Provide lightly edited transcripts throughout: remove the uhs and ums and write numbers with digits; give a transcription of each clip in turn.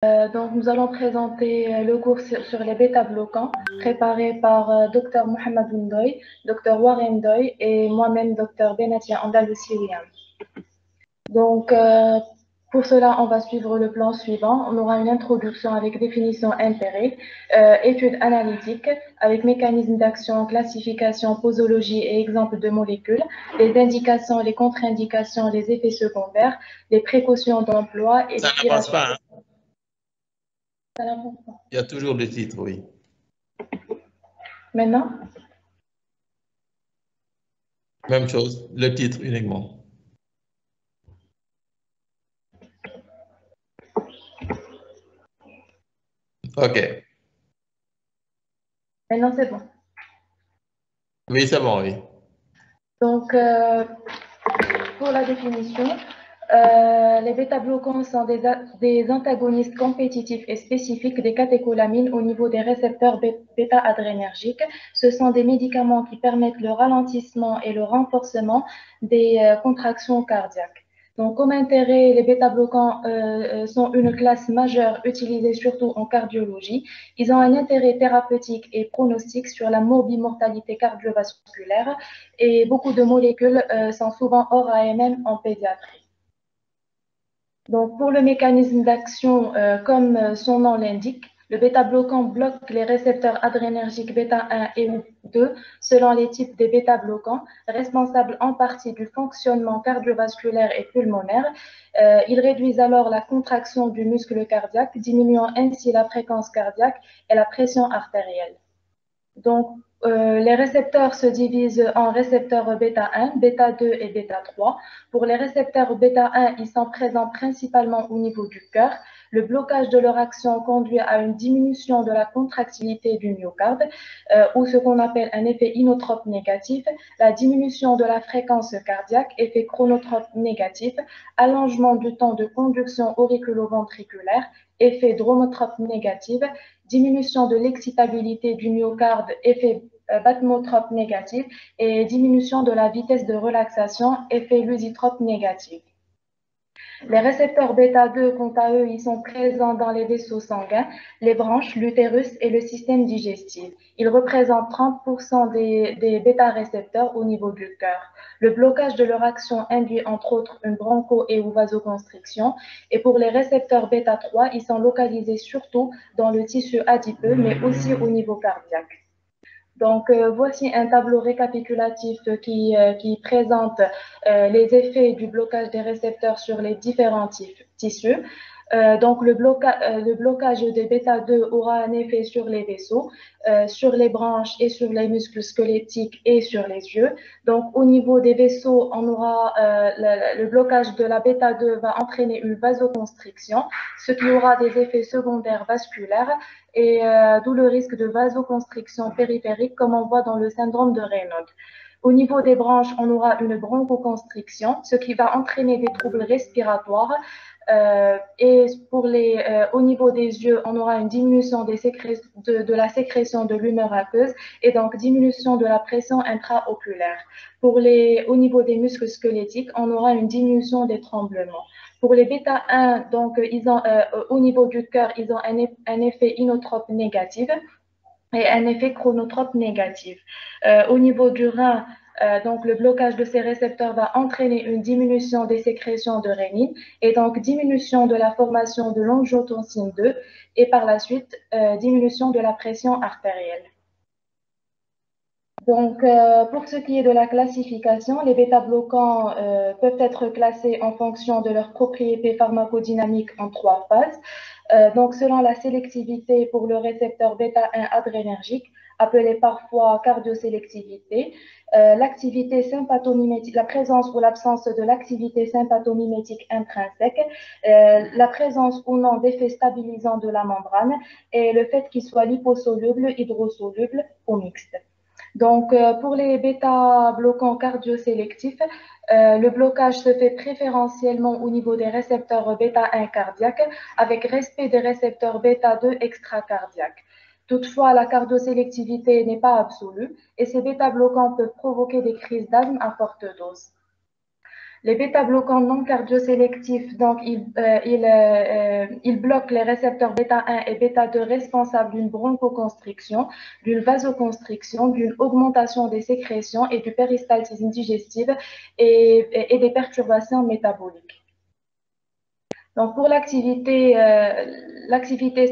Donc, nous allons présenter le cours sur les bêta-bloquants préparé par Dr Mohamed Ndoye, Dr Warren Ndoye et moi-même Dr Benatia Andalussi William. Donc, pour cela, on va suivre le plan suivant. On aura une introduction avec définition empirique, étude analytique avec mécanisme d'action, classification, posologie et exemples de molécules, les indications, les contre-indications, les effets secondaires, les précautions d'emploi et ça n'avance pas. Hein? Ça n'avance pas. Il y a toujours le titre, oui. Maintenant? Même chose, le titre uniquement. OK. Maintenant, c'est bon. Oui, c'est bon, oui. Donc, pour la définition, les bêta-bloquants sont des antagonistes compétitifs et spécifiques des catécholamines au niveau des récepteurs bêta-adrénergiques. Ce sont des médicaments qui permettent le ralentissement et le renforcement des contractions cardiaques. Donc, comme intérêt, les bêta-bloquants sont une classe majeure utilisée surtout en cardiologie. Ils ont un intérêt thérapeutique et pronostic sur la morbimortalité cardiovasculaire et beaucoup de molécules sont souvent hors AMM en pédiatrie. Donc, pour le mécanisme d'action, comme son nom l'indique, le bêta-bloquant bloque les récepteurs adrénergiques bêta 1 et 2 selon les types des bêta-bloquants, responsables en partie du fonctionnement cardiovasculaire et pulmonaire. Ils réduisent alors la contraction du muscle cardiaque, diminuant ainsi la fréquence cardiaque et la pression artérielle. Donc, les récepteurs se divisent en récepteurs bêta 1, bêta 2 et bêta 3. Pour les récepteurs bêta 1, ils sont présents principalement au niveau du cœur. Le blocage de leur action conduit à une diminution de la contractilité du myocarde, ou ce qu'on appelle un effet inotrope négatif, la diminution de la fréquence cardiaque, effet chronotrope négatif, allongement du temps de conduction auriculo-ventriculaire, effet dromotrope négatif, diminution de l'excitabilité du myocarde, effet batmotrope négatif, et diminution de la vitesse de relaxation, effet lusitrope négatif. Les récepteurs bêta-2, quant à eux, ils sont présents dans les vaisseaux sanguins, les branches, l'utérus et le système digestif. Ils représentent 30% des bêta-récepteurs au niveau du cœur. Le blocage de leur action induit entre autres une broncho- et ou vasoconstriction. Et pour les récepteurs bêta-3, ils sont localisés surtout dans le tissu adipeux, mais aussi au niveau cardiaque. Donc, voici un tableau récapitulatif qui présente les effets du blocage des récepteurs sur les différents tissus. Donc, le blocage des bêta-2 aura un effet sur les vaisseaux, sur les branches et sur les muscles squelettiques et sur les yeux. Donc, au niveau des vaisseaux, on aura le blocage de la bêta-2 va entraîner une vasoconstriction, ce qui aura des effets secondaires vasculaires et d'où le risque de vasoconstriction périphérique comme on voit dans le syndrome de Raynaud. Au niveau des branches, on aura une bronchoconstriction, ce qui va entraîner des troubles respiratoires. Et au niveau des yeux, on aura une diminution de la sécrétion de l'humeur aqueuse et donc diminution de la pression intraoculaire. Au niveau des muscles squelettiques, on aura une diminution des tremblements. Pour les bêta 1, donc, au niveau du cœur, ils ont un effet inotrope négatif et un effet chronotrope négatif. Au niveau du rein, donc le blocage de ces récepteurs va entraîner une diminution des sécrétions de rénine et donc diminution de la formation de l'angiotensine 2 et par la suite diminution de la pression artérielle. Donc, pour ce qui est de la classification, les bêta-bloquants peuvent être classés en fonction de leurs propriétés pharmacodynamiques en 3 phases. Donc, selon la sélectivité pour le récepteur bêta-1 adrénergique, appelé parfois cardiosélectivité, l'activité sympathomimétique, la présence ou l'absence de l'activité sympathomimétique intrinsèque, la présence ou non d'effets stabilisants de la membrane et le fait qu'il soit liposoluble, hydrosoluble ou mixte. Donc, pour les bêta-bloquants cardiosélectifs, le blocage se fait préférentiellement au niveau des récepteurs bêta-1 cardiaques avec respect des récepteurs bêta-2 extracardiaques. Toutefois, la cardiosélectivité n'est pas absolue et ces bêta-bloquants peuvent provoquer des crises d'asthme à forte dose. Les bêta-bloquants non cardiosélectifs, donc ils bloquent les récepteurs bêta 1 et bêta 2 responsables d'une bronchoconstriction, d'une vasoconstriction, d'une augmentation des sécrétions et du péristaltisme digestif et des perturbations métaboliques. Donc, pour l'activité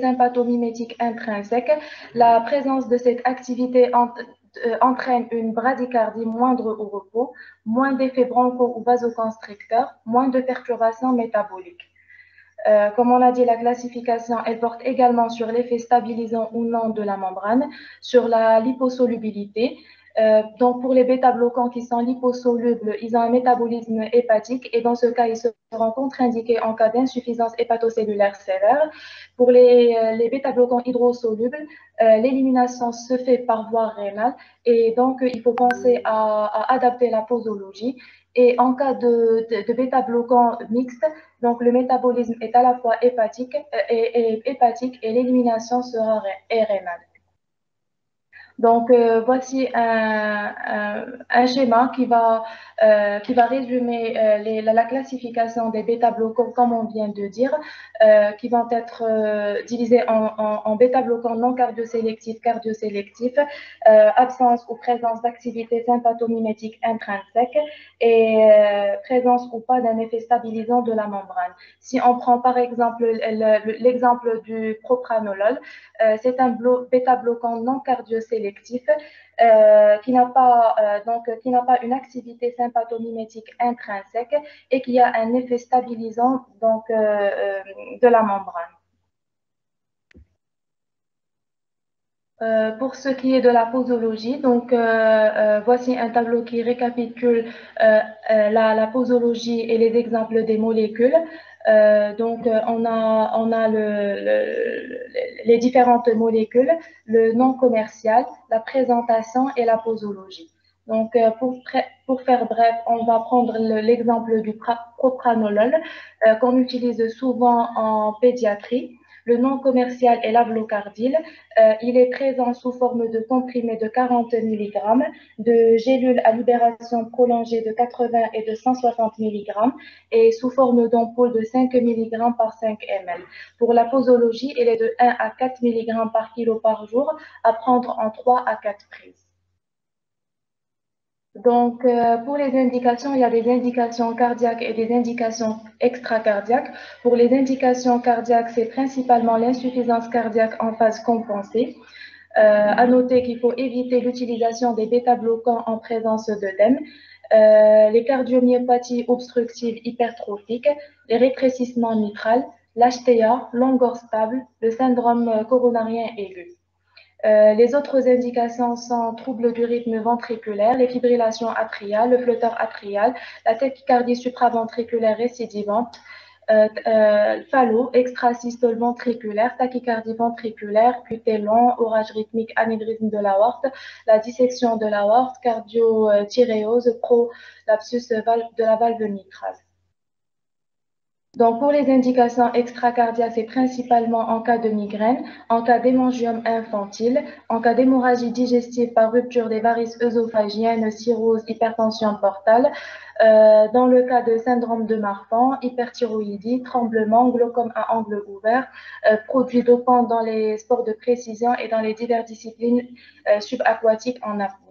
sympathomimétique intrinsèque, la présence de cette activité entraîne une bradycardie moindre au repos, moins d'effets broncho ou vasoconstricteurs, moins de perturbations métaboliques. Comme on a dit, la classification, elle porte également sur l'effet stabilisant ou non de la membrane, sur la liposolubilité. Donc, pour les bêta-bloquants qui sont liposolubles, ils ont un métabolisme hépatique et dans ce cas, ils seront contre-indiqués en cas d'insuffisance hépatocellulaire sévère. Pour les bêta-bloquants hydrosolubles, l'élimination se fait par voie rénale et donc il faut penser à adapter la posologie. Et en cas de bêta-bloquant mixte, donc le métabolisme est à la fois hépatique et l'élimination sera rénale. Donc, voici un schéma qui va résumer la classification des bêta-bloquants, comme on vient de dire, qui vont être divisés en bêta-bloquants non cardiosélectifs, cardiosélectifs, absence ou présence d'activité sympathomimétique intrinsèque et présence ou pas d'un effet stabilisant de la membrane. Si on prend par exemple l'exemple du propranolol, c'est un bêta-bloquant non cardiosélectif qui n'a pas une activité sympathomimétique intrinsèque et qui a un effet stabilisant de la membrane. Pour ce qui est de la posologie, donc voici un tableau qui récapitule la posologie et les exemples des molécules. On a les différentes molécules, le nom commercial, la présentation et la posologie. Donc, pour faire bref, on va prendre l'exemple du propranolol qu'on utilise souvent en pédiatrie. Le nom commercial est l'avlocardil. Il est présent sous forme de comprimé de 40 mg, de gélules à libération prolongée de 80 et de 160 mg et sous forme d'ampoule de 5 mg par 5 ml. Pour la posologie, elle est de 1 à 4 mg par kilo par jour à prendre en 3 à 4 prises. Donc, pour les indications, il y a des indications cardiaques et des indications extracardiaques. Pour les indications cardiaques, c'est principalement l'insuffisance cardiaque en phase compensée. À noter qu'il faut éviter l'utilisation des bêta-bloquants en présence d'œdème, les cardiomyopathies obstructives hypertrophiques, les rétrécissements mitrales, l'HTA, l'angor stable, le syndrome coronarien aigu. Les autres indications sont troubles du rythme ventriculaire, les fibrillations atriales, le flotteur atrial, la tachycardie supraventriculaire récidivante, phallo, extrasystole ventriculaire, tachycardie ventriculaire, QT long, orage rythmique, anévrisme de l'aorte, la dissection de l'aorte, cardiothyréose, prolapsus de la valve mitrale. Donc, pour les indications extracardiaques, c'est principalement en cas de migraine, en cas d'hémangiome infantile, en cas d'hémorragie digestive par rupture des varices œsophagiennes, cirrhose, hypertension portale, dans le cas de syndrome de Marfan, hyperthyroïdie, tremblement, glaucome à angle ouvert, produits dopants dans les sports de précision et dans les diverses disciplines subaquatiques en apnée.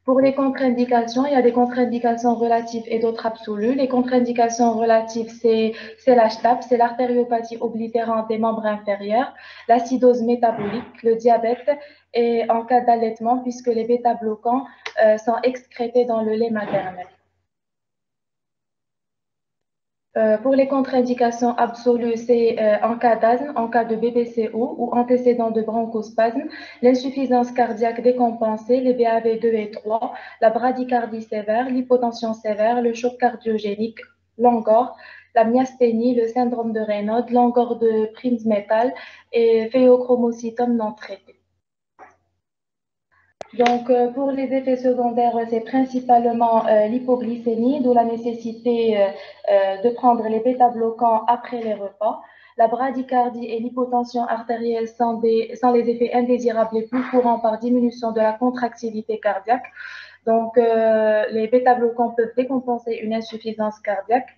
Pour les contre-indications, il y a des contre-indications relatives et d'autres absolues. Les contre-indications relatives, c'est l'HTAP, c'est l'artériopathie oblitérante des membres inférieurs, l'acidose métabolique, le diabète et en cas d'allaitement, puisque les bêta-bloquants sont excrétés dans le lait maternel. Pour les contre-indications absolues, c'est en cas d'asthme, en cas de BBCO ou antécédent de bronchospasme, l'insuffisance cardiaque décompensée, les BAV2 et 3, la bradycardie sévère, l'hypotension sévère, le choc cardiogénique, l'angor, la myasthénie, le syndrome de Raynaud, l'angor de Prinzmetal et phéochromocytome non traité. Donc, pour les effets secondaires, c'est principalement l'hypoglycémie, d'où la nécessité de prendre les bêta-bloquants après les repas. La bradycardie et l'hypotension artérielle sont les effets indésirables les plus courants par diminution de la contractilité cardiaque. Donc, les bêta-bloquants peuvent décompenser une insuffisance cardiaque.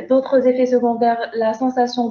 D'autres effets secondaires, la sensation